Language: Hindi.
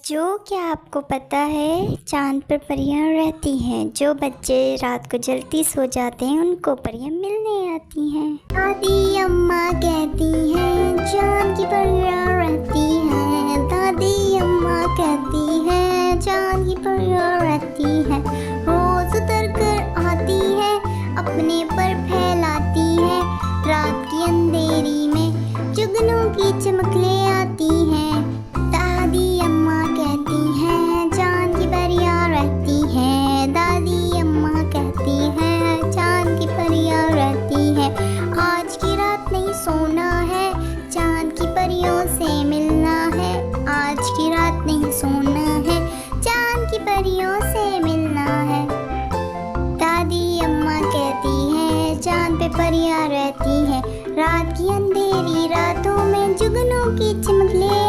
बच्चों, क्या आपको पता है चाँद पर परियां रहती हैं। जो बच्चे रात को जल्दी सो जाते हैं उनको परियां मिलने आती हैं। दादी अम्मा कहती हैं चाँद की परियां रहती हैं। दादी अम्मा कहती हैं चाँद की परियां रहती हैं। रोज उतर कर आती है, अपने पर फैलाती है। रात की अंधेरी में जुगनू की चमक ले आती हैं। दादी अम्मा कहती हैं चाँद की परियां रहती हैं। दादी अम्मा कहती हैं चाँद की परियां रहती हैं। आज की रात नहीं सोना है, चाँद की परियों से मिलना है। आज की रात नहीं सोना है, चाँद की परियों से मिलना है। दादी अम्मा कहती हैं चाँद पे परियां रहती हैं। रात की अंधेरी रातों में जुगनू की चमक ले